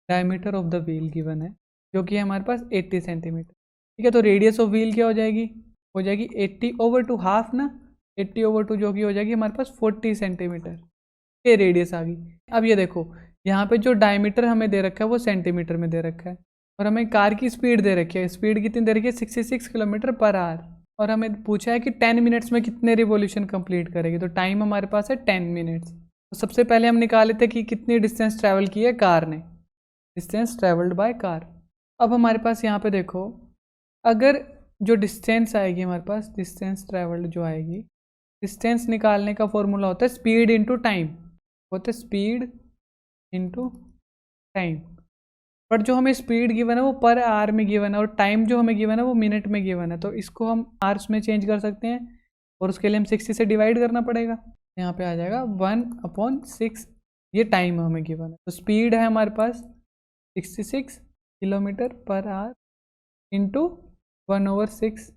diameter of the wheel given है जो कि है हमारे पास 80 सेंटीमीटर। ठीक है, तो रेडियस ऑफ व्हील क्या हो जाएगी, हो जाएगी 80/2 हाफ ना, 80/2 जो कि हो जाएगी हमारे पास 40 सेंटीमीटर। ये रेडियस आ गई। अब ये देखो यहाँ पे जो डायमीटर हमें दे रखा है वो सेंटीमीटर में दे रखा है और हमें कार की स्पीड दे रखी है। स्पीड कितनी दे रखी है, 66 किलोमीटर पर आवर। और हमें पूछा है कि 10 मिनट्स में कितने रिवोल्यूशन कंप्लीट करेगी। तो टाइम हमारे पास है 10 मिनट्स। तो सबसे पहले हम निकाले थे कि कितनी डिस्टेंस ट्रैवल की है कार ने, डिस्टेंस ट्रैवल्ड बाय कार। अब हमारे पास यहाँ पे देखो, अगर जो डिस्टेंस आएगी हमारे पास, डिस्टेंस ट्रैवल्ड जो आएगी, डिस्टेंस निकालने का फॉर्मूला होता है स्पीड इंटू टाइम, होता है स्पीड इंटू टाइम। बट जो हमें स्पीड गिवन है वो पर आवर में गिवन है और टाइम जो हमें गिवन है वो मिनट में गिवन है। तो इसको हम आवर्स में चेंज कर सकते हैं और उसके लिए हम 60 से डिवाइड करना पड़ेगा। यहाँ पे आ जाएगा 1/6, ये टाइम हमें गिवन है। तो स्पीड है हमारे पास 66 किलोमीटर पर आवर इंटू 1/6।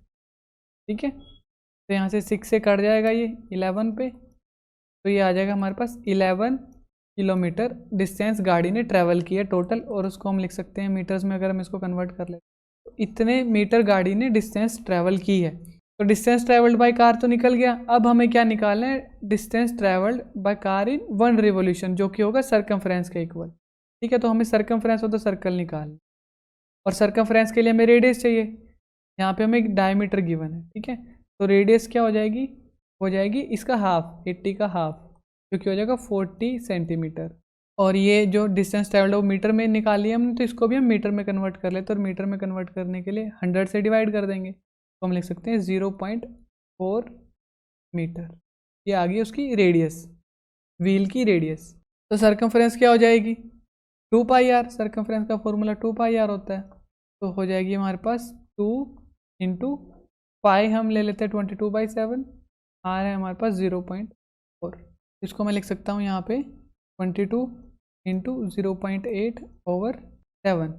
ठीक है, तो यहाँ से 6 से कट जाएगा ये 11 पे, तो ये आ जाएगा हमारे पास 11 किलोमीटर डिस्टेंस गाड़ी ने ट्रैवल की है टोटल। और उसको हम लिख सकते हैं मीटर्स में, अगर हम इसको कन्वर्ट कर लें तो इतने मीटर गाड़ी ने डिस्टेंस ट्रैवल की है। तो डिस्टेंस ट्रैवल्ड बाय कार तो निकल गया। अब हमें क्या निकालना है, distance travelled by car in 1 revolution, जो कि होगा सरकमफ्रेंस के इक्वल। ठीक है, तो हमें सरकमफ्रेंस ऑफ द सर्कल निकालना और सरकमफ्रेंस के लिए हमें रेडियस चाहिए। यहाँ पे हमें एक डायमीटर गिवन है। ठीक है, तो रेडियस क्या हो जाएगी, हो जाएगी इसका हाफ, 80 का हाफ, जो कि हो जाएगा 40 सेंटीमीटर। और ये जो डिस्टेंस ट्रैवल्ड वो मीटर में निकाली हमने, तो इसको भी हम मीटर में कन्वर्ट कर लेते हैं। और मीटर में कन्वर्ट करने के लिए 100 से डिवाइड कर देंगे, तो हम लिख सकते हैं 0.4 मीटर। ये आ गई उसकी रेडियस, व्हील की रेडियस। तो सरकमफ्रेंस क्या हो जाएगी, 2πr। सरकमफ्रेंस का फॉर्मूला 2πr होता है। तो हो जाएगी हमारे पास 2 इंटू पाई हम ले लेते हैं 22/7, आर है हमारे पास 0.4। इसको मैं लिख सकता हूँ यहाँ पे 22 इंटू 0.8/7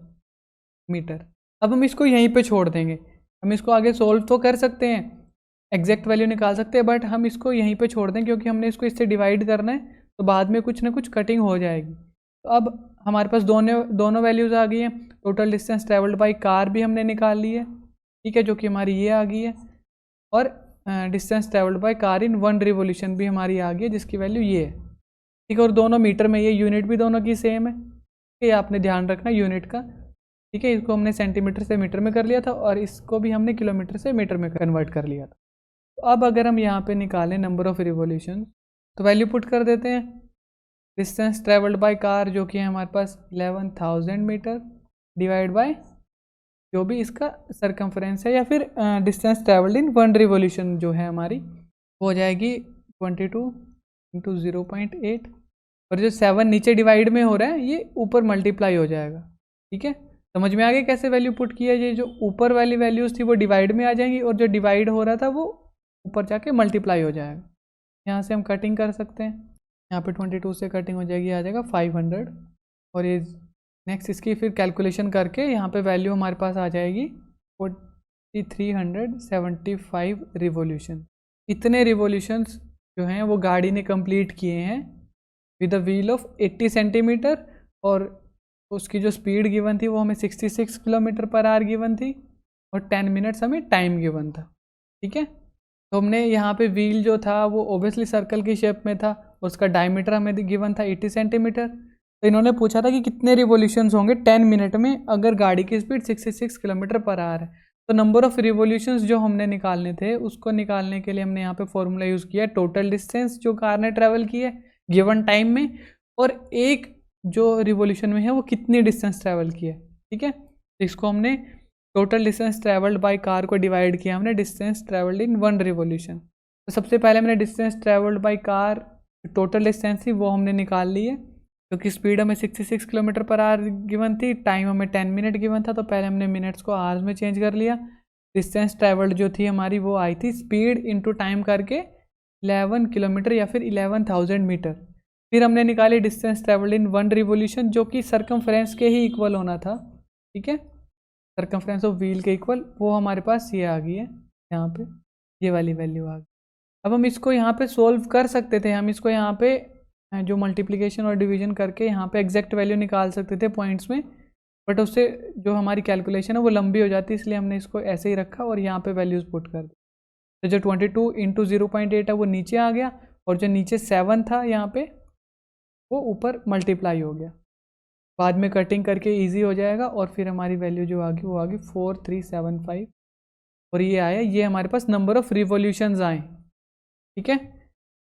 मीटर। अब हम इसको यहीं पे छोड़ देंगे। हम इसको आगे सोल्व तो कर सकते हैं, एग्जैक्ट वैल्यू निकाल सकते हैं, बट हम इसको यहीं पे छोड़ दें क्योंकि हमने इसको इससे डिवाइड करना है, तो बाद में कुछ ना कुछ कटिंग हो जाएगी। तो अब हमारे पास दोनों वैल्यूज़ आ गई हैं। Total distance travelled by car भी हमने निकाल ली है। ठीक है, जो कि हमारी ये आ गई है। और distance travelled by car in 1 revolution भी हमारी आ गई है, जिसकी वैल्यू ये है। ठीक है, और दोनों मीटर में, ये यूनिट भी दोनों की सेम है। ये आपने ध्यान रखना यूनिट का। ठीक है, इसको हमने सेंटीमीटर से मीटर में कर लिया था और इसको भी हमने किलोमीटर से मीटर में कन्वर्ट कर लिया था। तो अब अगर हम यहाँ पे निकालें नंबर ऑफ रिवॉल्यूशन, तो वैल्यू पुट कर देते हैं। डिस्टेंस ट्रेवल्ड बाय कार जो कि है हमारे पास 11,000 मीटर डिवाइड बाय जो भी इसका सरकमफ्रेंस है, या फिर डिस्टेंस ट्रेवल्ड इन 1 रिवॉल्यूशन जो है हमारी वो हो जाएगी 22 इंटू 0.8, और जो 7 नीचे डिवाइड में हो रहा है ये ऊपर मल्टीप्लाई हो जाएगा। ठीक है, समझ में आ गया कैसे वैल्यू पुट किया। ये जो ऊपर वाली वैल्यूज़ थी वो डिवाइड में आ जाएंगी, और जो डिवाइड हो रहा था वो ऊपर जाके मल्टीप्लाई हो जाएगा। यहाँ से हम कटिंग कर सकते हैं, यहाँ पे 22 से कटिंग हो जाएगी, आ जाएगा 500, और ये नेक्स्ट इसकी फिर कैलकुलेशन करके यहाँ पे वैल्यू हमारे पास आ जाएगी 4375 रिवॉल्यूशन। इतने रिवॉल्यूशंस जो हैं वो गाड़ी ने कंप्लीट किए हैं with a wheel of 80 centimetre, और उसकी जो स्पीड गिवन थी वो हमें 66 किलोमीटर पर आवर गिवन थी, और 10 मिनट्स हमें टाइम गिवन था। ठीक है, तो हमने यहाँ पे व्हील जो था वो ओबियसली सर्कल की शेप में था, उसका डायमीटर हमें गिवन था 80 सेंटीमीटर। तो इन्होंने पूछा था कि कितने रिवॉल्यूशंस होंगे 10 मिनट में अगर गाड़ी की स्पीड 66 किलोमीटर पर आवर है। तो नंबर ऑफ रिवॉल्यूशंस जो हमने निकालने थे उसको निकालने के लिए हमने यहाँ पे फॉर्मूला यूज़ किया, टोटल डिस्टेंस जो कार ने ट्रैवल की है गिवन टाइम में, और एक जो रिवॉल्यूशन में है वो कितनी डिस्टेंस ट्रैवल की है। ठीक है, तो इसको हमने total distance travelled by car को डिवाइड किया हमने डिस्टेंस ट्रैवल्ड इन 1 रिवॉल्यूशन। तो सबसे पहले हमने distance travelled by car total distance थी वो हमने निकाल ली है, क्योंकि स्पीड हमें 66 किलोमीटर पर आवर गिवन थी, टाइम हमें 10 मिनट गिवन था, तो पहले हमने मिनट्स को आवर्स में चेंज कर लिया। डिस्टेंस ट्रैवल्ड जो थी हमारी वो आई थी स्पीड इंटू टाइम करके 11 किलोमीटर या फिर 11,000 मीटर। फिर हमने निकाली डिस्टेंस ट्रैवल्ड इन 1 रिवॉल्यूशन जो कि सरकमफ्रेंस के ही इक्वल होना था। ठीक है, सरकमफ्रेंस ऑफ व्हील के इक्वल, वो हमारे पास ये आ गई है, यहाँ पे ये वाली वैल्यू आ गई। अब हम इसको यहाँ पे सोल्व कर सकते थे, हम इसको यहाँ पे जो मल्टीप्लिकेशन और डिवीजन करके यहाँ पे एग्जैक्ट वैल्यू निकाल सकते थे पॉइंट्स में, बट उससे जो हमारी कैलकुलेशन है वो लंबी हो जाती है, इसलिए हमने इसको ऐसे ही रखा और यहाँ पे वैल्यूज़ पुट कर दी। तो जो 22 इंटू 0.8 है वो नीचे आ गया, और जो नीचे 7 था यहाँ पे वो ऊपर मल्टीप्लाई हो गया। बाद में कटिंग करके इजी हो जाएगा, और फिर हमारी वैल्यू जो आ गई वो आ गई 4375, और ये आया, ये हमारे पास नंबर ऑफ रिवॉल्यूशंस आए। ठीक है,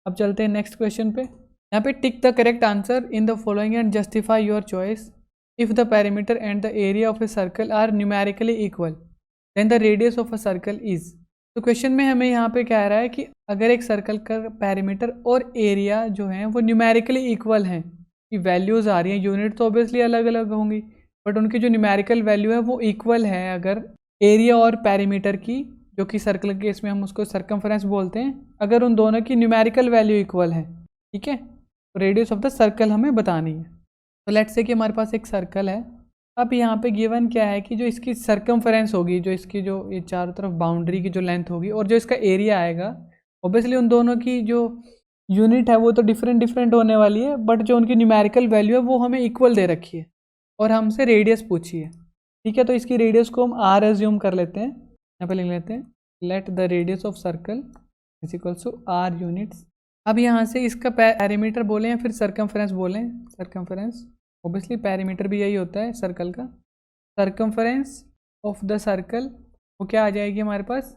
अब चलते हैं नेक्स्ट क्वेश्चन पे। यहाँ पे tick the correct answer in the following and justify your choice. If the perimeter and the area of a circle are numerically equal then the radius of a circle is. तो question में हमें यहाँ पे कह रहा है कि अगर एक सर्कल का पेरीमीटर और एरिया जो है वो न्यूमेरिकली इक्वल हैं, कि वैल्यूज़ आ रही हैं, यूनिट तो ऑब्वियसली अलग अलग होंगी बट उनकी जो न्यूमेरिकल वैल्यू है वो इक्वल है, अगर एरिया और पेरीमीटर की, जो कि सर्कल के केस में हम उसको सरकमफ्रेंस बोलते हैं, अगर उन दोनों की न्यूमेरिकल वैल्यू इक्वल है। ठीक है, तो रेडियस ऑफ द सर्कल हमें बतानी है। तो लेट्स से कि हमारे पास एक सर्कल है। अब यहाँ पे गिवन क्या है कि जो इसकी सरकमफ्रेंस होगी, जो इसकी जो ये चारों तरफ बाउंड्री की जो लेंथ होगी, और जो इसका एरिया आएगा, ऑब्वियसली उन दोनों की जो यूनिट है वो तो डिफरेंट होने वाली है, बट जो उनकी न्यूमेरिकल वैल्यू है वो हमें इक्वल दे रखी है, और हमसे रेडियस पूछी है। ठीक है, तो इसकी रेडियस को हम आर एज्यूम कर लेते हैं, यहाँ पे लिख लेते हैं let the radius of circle is equals to R units. अब यहाँ से इसका पेरीमीटर बोलें या फिर सरकमफ्रेंस बोलें, सरकमफ्रेंस ऑब्वियसली पेरीमीटर भी यही होता है सर्कल का। सरकमफ्रेंस ऑफ द सर्कल वो क्या आ जाएगी हमारे पास,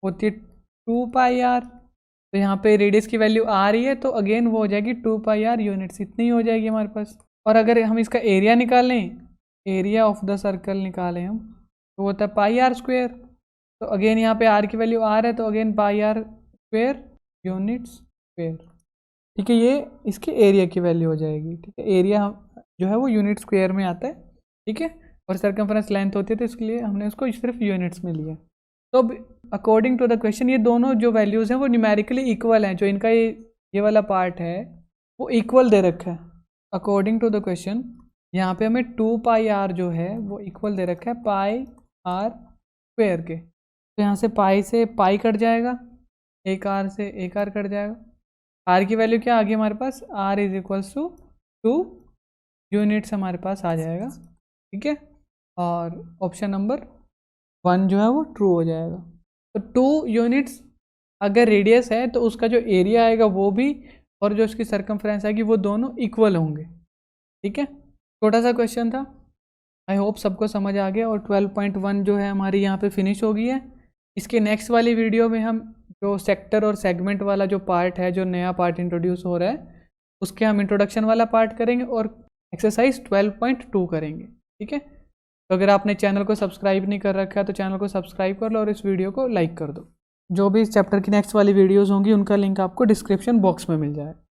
होती है 2 पाई आर। तो यहाँ पे रेडियस की वैल्यू आ रही है तो अगेन वो हो जाएगी 2 पाई आर यूनिट्स, इतनी हो जाएगी हमारे पास। और अगर हम इसका एरिया निकालें, एरिया ऑफ द सर्कल निकालें हम, तो होता है पाई आर स्क्वेयर। तो अगेन यहाँ पे आर की वैल्यू आर है, तो again pi R square units square. ठीक है, ये इसके एरिया की वैल्यू हो जाएगी। ठीक है, एरिया जो है वो यूनिट स्क्वायर में आता है। ठीक है, और सरकमफ्रेंस लेंथ होती है तो इसके लिए हमने उसको सिर्फ यूनिट्स में लिया। तो अब अकॉर्डिंग टू द क्वेश्चन ये दोनों जो वैल्यूज़ हैं वो न्यूमेरिकली इक्वल हैं, जो इनका ये वाला पार्ट है वो इक्वल दे रखा है अकॉर्डिंग टू द क्वेश्चन। यहाँ पे हमें 2 पाई आर जो है वो इक्वल दे रखा है पाई आर स्क्वेयर के। तो यहाँ से पाई कट जाएगा, एक आर से एक आर कट जाएगा। आर की वैल्यू क्या आ गई हमारे पास, R is equals to 2 units हमारे पास आ जाएगा। ठीक है, और ऑप्शन नंबर 1 जो है वो ट्रू हो जाएगा। तो 2 यूनिट्स अगर रेडियस है तो उसका जो एरिया आएगा वो भी, और जो उसकी सरकमफ्रेंस आएगी वो दोनों इक्वल होंगे। ठीक है, छोटा सा क्वेश्चन था, आई होप सबको समझ आ गया। और 12.1 जो है हमारी यहाँ पे फिनिश हो गई है। इसके नेक्स्ट वाली वीडियो में हम जो सेक्टर और सेगमेंट वाला जो पार्ट है, जो नया पार्ट इंट्रोड्यूस हो रहा है, उसके हम इंट्रोडक्शन वाला पार्ट करेंगे और एक्सरसाइज 12.2 करेंगे। ठीक है, तो अगर आपने चैनल को सब्सक्राइब नहीं कर रखा है तो चैनल को सब्सक्राइब कर लो और इस वीडियो को लाइक कर दो। जो भी इस चैप्टर की नेक्स्ट वाली वीडियोज़ होंगी उनका लिंक आपको डिस्क्रिप्शन बॉक्स में मिल जाए।